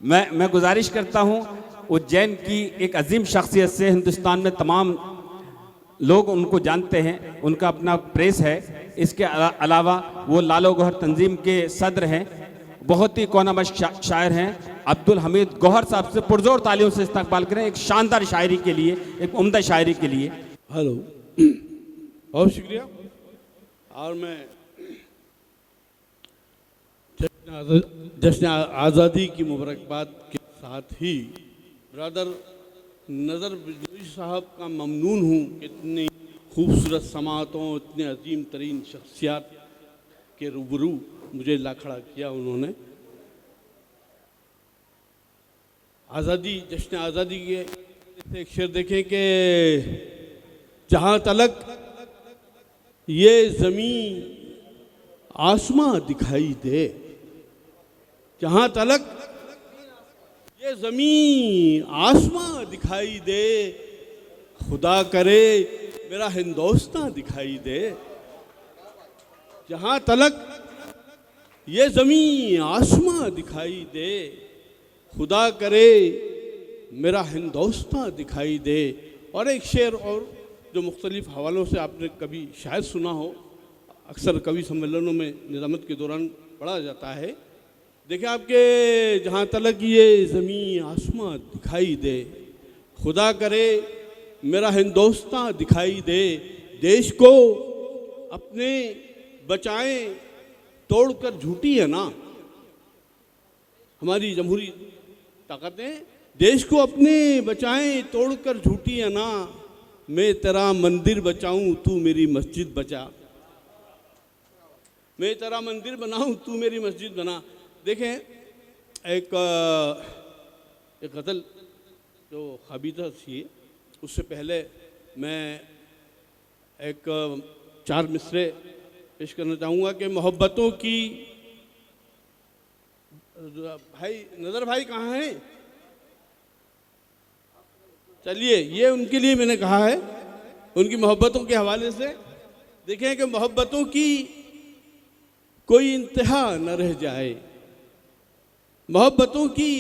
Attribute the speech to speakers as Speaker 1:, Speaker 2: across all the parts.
Speaker 1: मैं गुजारिश करता हूँ उज्जैन की एक अजीम शख्सियत से, हिंदुस्तान में तमाम लोग उनको जानते हैं, उनका अपना प्रेस है। इसके अलावा वो लालो गौहर तंजीम के सदर हैं, बहुत ही कोनामश शायर हैं। अब्दुल हमीद गौहर साहब से पुरजोर तालियों से इस्तकबाल करें एक शानदार शायरी के लिए, एक उम्दा शायरी के लिए।
Speaker 2: हेलो, बहुत शुक्रिया। और मैं जश्न आज़ादी की मुबारकबाद के साथ ही ब्रदर नज़र बिजनोई साहब का ममनून हूँ कि इतनी खूबसूरत समातों, इतने अजीम तरीन शख्सियात के रूबरू मुझे ला खड़ा किया उन्होंने। आज़ादी, जश्न आज़ादी के एक शेर देखें कि जहाँ तलक ये ज़मीं आसमां दिखाई दे, जहाँ तलक ये ज़मीं आसमां दिखाई दे, खुदा करे मेरा हिंदुस्तान दिखाई दे। जहाँ तलक ये ज़मीं आसमां दिखाई दे, खुदा करे मेरा हिंदुस्तान दिखाई दे। और एक शेर और जो मुख्तलिफ हवालों से आपने कभी शायद सुना हो, अक्सर कवि सम्मेलनों में निज़ामत के दौरान पढ़ा जाता है। देखिए आपके जहाँ तलक ये ज़मीं आसमां दिखाई दे, खुदा करे मेरा हिंदुस्तान दिखाई दे। देश को अपने बचाएं तोड़कर झूठी है ना हमारी जमहूरी ताकतें, देश को अपने बचाएं तोड़कर झूठी है ना, मैं तेरा मंदिर बचाऊं तू मेरी मस्जिद बचा, मैं तेरा मंदिर बनाऊं तू मेरी मस्जिद बना। देखें एक गज़ल जो ख़बीसा थी, उससे पहले मैं एक 4 मिसरे पेश करना चाहूँगा कि मोहब्बतों की, भाई नज़र भाई कहाँ हैं? चलिए, ये उनके लिए मैंने कहा है, उनकी मोहब्बतों के हवाले से। देखें कि मोहब्बतों की कोई इंतहा न रह जाए, मोहब्बतों की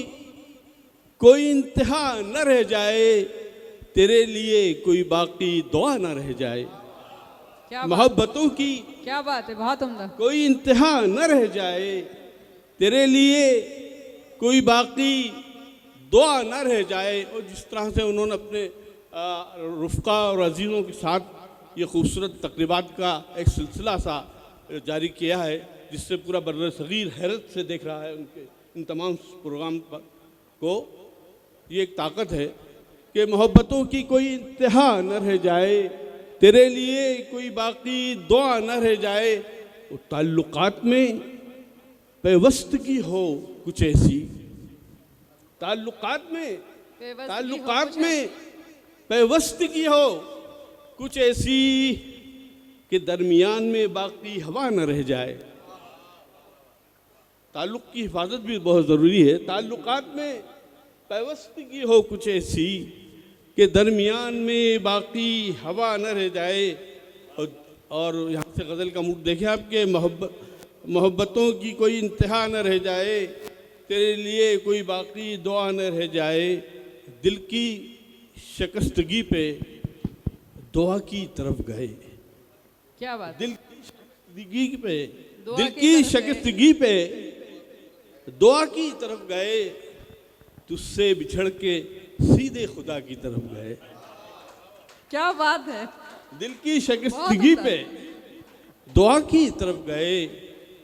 Speaker 2: कोई इंतहा न रह जाए, तेरे लिए कोई बाकी दुआ न रह जाए। मोहब्बतों की
Speaker 3: क्या बात है, बहुत उम्दा।
Speaker 2: कोई इंतहा न रह जाए, तेरे लिए कोई बाकी दुआ न रह जाए। और जिस तरह से उन्होंने अपने रुफ़क़ा और अजीज़ों के साथ ये खूबसूरत तक़रीबात का एक सिलसिला सा जारी किया है, जिससे पूरा बर्र सग़ीर हैरत से देख रहा है उनके इन तमाम प्रोग्राम को। ये एक ताकत है कि मोहब्बतों की कोई इंतहा न रह जाए, तेरे लिए कोई बाकी दुआ न रह जाए। और ताल्लुकात में पेवस्तगी हो कुछ ऐसी, ताल्लुकात में पेवस्तगी हो कुछ ऐसी कि दरमियान में बाकी हवा न रह जाए। ताल्लुक़ की हिफाजत भी बहुत ज़रूरी है। ताल्लुकात में पेवस्तगी हो कुछ ऐसी कि दरमियान में बाकी हवा न रह जाए। और यहाँ से गज़ल का मूड देखें आपके, मोहब्बतों की कोई इंतहा न रह जाए, तेरे लिए कोई बाकी दुआ न रह जाए। दिल की शिकस्तगी पे दुआ की तरफ गए,
Speaker 3: क्या बात।
Speaker 2: दिल की शिकस्तगी पे दुआ की तरफ गए, तुझसे बिछड़ के सीधे खुदा की तरफ गए।
Speaker 3: क्या बात है।
Speaker 2: दिल की शिकस्तगी पे दुआ की तरफ गए,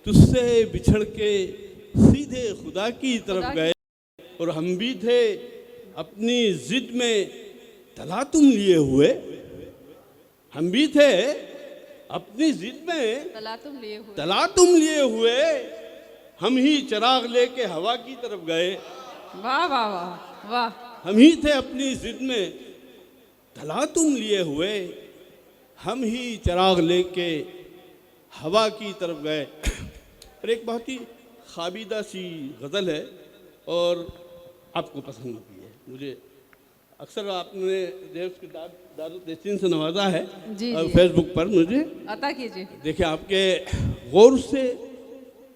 Speaker 2: तुझसे बिछड़ के सीधे खुदा की तरफ गए। और हम भी थे अपनी जिद में तलातुम लिए हुए, हम भी थे अपनी जिद में तलातुम लिए हुए, हम ही चिराग लेके हवा की तरफ गए।
Speaker 3: वाह वाह वाह वाह।
Speaker 2: हम ही थे अपनी जिद में तलातुम लिए हुए, हम ही चिराग लेके हवा की तरफ गए। और एक बहुत ही ख़ाबीदा सी गज़ल है और आपको पसंद होती है। मुझे अक्सर आपने देव की दारुल से नवाजा है और फेसबुक पर, मुझे
Speaker 3: अता कीजिए।
Speaker 2: देखिए आपके गौर से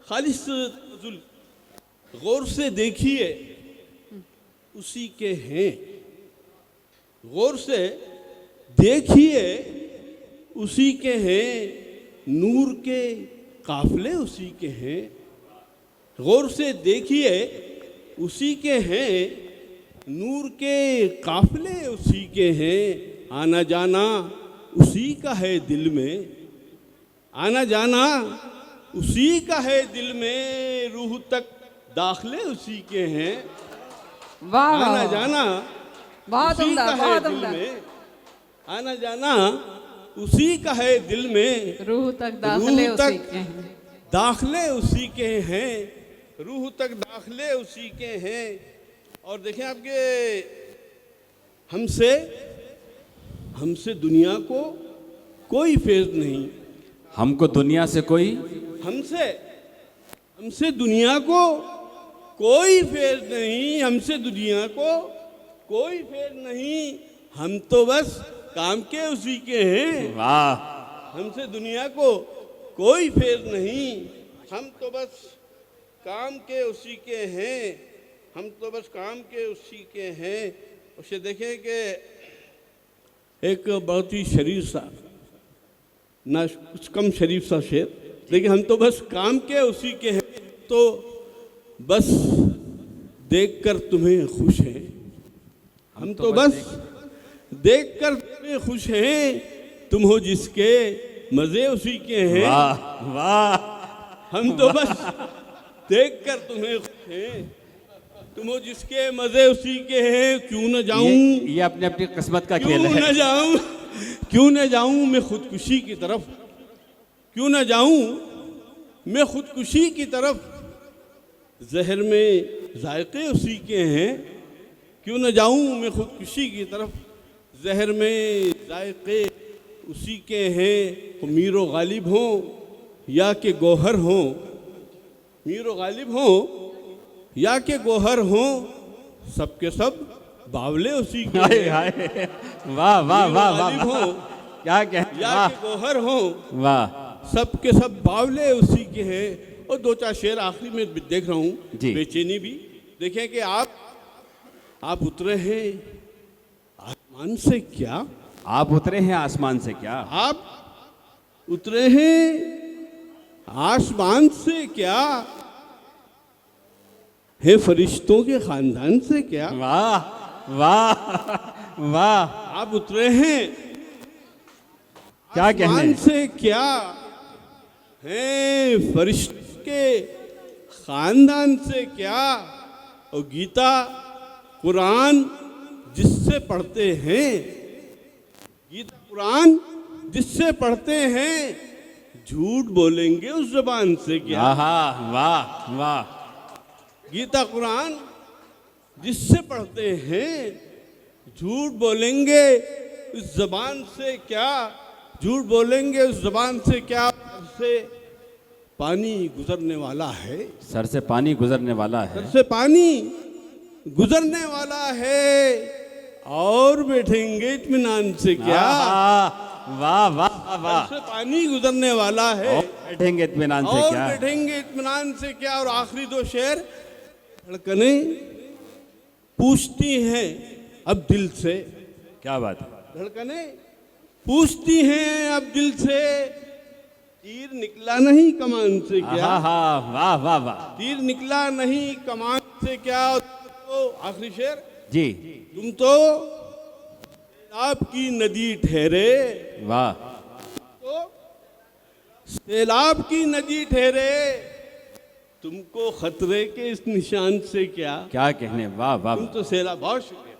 Speaker 2: खालिस गौर से देखिए उसी के हैं। गौर से देखिए उसी के हैं, नूर के काफले उसी के हैं। गौर से देखिए उसी के हैं, नूर के काफले उसी के हैं। आना जाना उसी का है दिल में, आना जाना उसी का है दिल में, रूह तक दाखले उसी के हैं।
Speaker 3: वाह वाह
Speaker 2: आना
Speaker 3: वाह।
Speaker 2: जाना
Speaker 3: बहुत
Speaker 2: उसी
Speaker 3: उम्दा,
Speaker 2: का है
Speaker 3: बहुत
Speaker 2: दिल
Speaker 3: उम्दा।
Speaker 2: में, आना जाना उसी का है दिल में,
Speaker 3: रूह तक दाखिले
Speaker 2: रूह
Speaker 3: उसी
Speaker 2: तक
Speaker 3: के हैं।
Speaker 2: दाखले उसी के हैं, रूह तक दाखले उसी के हैं। और देखें आपके हमसे दुनिया को कोई फेज नहीं,
Speaker 1: हमको दुनिया से कोई
Speaker 2: हमसे दुनिया को कोई फेज नहीं, हमसे दुनिया को कोई फेज नहीं। हम तो बस काम के उसी के हैं।
Speaker 1: वाह
Speaker 2: हमसे दुनिया को कोई फेज नहीं, हम तो बस काम के उसी के हैं, हम तो बस काम के उसी के हैं। उसे देखें कि एक बहुत ही शरीफ सा, ना कुछ कम शरीफ सा शेर, लेकिन हम तो बस काम के उसी के हैं, तो बस देखकर तुम्हें खुश हैं। हम तो बस देखकर तुम्हें खुश हैं, तुम हो जिसके मजे उसी के हैं।
Speaker 1: वाह वाह
Speaker 2: हम तो बस देखकर तुम्हें खुश हैं, तुम हो जिसके मजे उसी के हैं। क्यों न जाऊं,
Speaker 1: ये अपनी अपनी किस्मत का खेल
Speaker 2: क्यों
Speaker 1: है।
Speaker 2: न जाऊं, क्यों न जाऊं मैं खुदकुशी की तरफ, क्यों न जाऊं मैं खुदकुशी की तरफ, जहर में जायके उसी के हैं। क्यों न जाऊं मैं खुदकुशी की तरफ, जहर में जायके उसी के हैं। मीरो गालिब हों या के गोहर हों, मीरो गालिब हों या के गोहर हों, सबके सब बावले उसी के
Speaker 1: हाय
Speaker 2: हैं।
Speaker 1: हाय वाह वाह
Speaker 2: मीरो
Speaker 1: वाह
Speaker 2: गालिब
Speaker 1: वाह
Speaker 2: हों
Speaker 1: क्या कह
Speaker 2: या
Speaker 1: वाह
Speaker 2: के गोहर हों,
Speaker 1: वाह
Speaker 2: सबके सब बावले उसी के हैं। और दो चार शेर आखिरी में देख रहा हूँ,
Speaker 1: जी।
Speaker 2: बेचैनी भी देखें कि आप उतरे हैं आसमान से क्या,
Speaker 1: आप उतरे हैं आसमान से क्या,
Speaker 2: आप उतरे हैं आसमान से क्या, है फरिश्तों के खानदान से क्या।
Speaker 1: वाह वाह वाह
Speaker 2: आप उतरे हैं
Speaker 1: क्या कहने
Speaker 2: आसमान से क्या, है फरिश्तों के खानदान से क्या। और गीता कुरान जिससे पढ़ते हैं, गीता कुरान जिससे पढ़ते हैं, झूठ बोलेंगे उस जबान से क्या।
Speaker 1: वाह वाह वाह
Speaker 2: गीता कुरान जिससे पढ़ते हैं, झूठ बोलेंगे उस जबान से क्या, झूठ बोलेंगे उस जबान से क्या। से पानी गुजरने वाला है,
Speaker 1: सर से पानी गुजरने वाला है,
Speaker 2: सर से पानी गुजरने वाला है, और बैठेंगे इत्मीनान से क्या।
Speaker 1: वाह वाह वाह
Speaker 2: सर से पानी गुजरने वाला है,
Speaker 1: और बैठेंगे इत्मीनान से
Speaker 2: और
Speaker 1: क्या।
Speaker 2: बैठेंगे इत्मीनान से क्या। और आखिरी दो शेर, धड़कनें पूछती हैं अब दिल से,
Speaker 1: क्या बात है।
Speaker 2: धड़कनें पूछती हैं अब दिल से, तीर निकला नहीं कमान से क्या।
Speaker 1: वाह वाह वाह
Speaker 2: तीर निकला नहीं कमान से क्या। तो आखिरी शेर,
Speaker 1: जी
Speaker 2: तुम तो सैलाब की नदी ठहरे,
Speaker 1: वाह
Speaker 2: तो सैलाब की नदी ठहरे, तुमको खतरे के इस निशान से क्या।
Speaker 1: क्या कहने वाह वाह
Speaker 2: तुम तो सैलाब, बहुत शुक्रिया।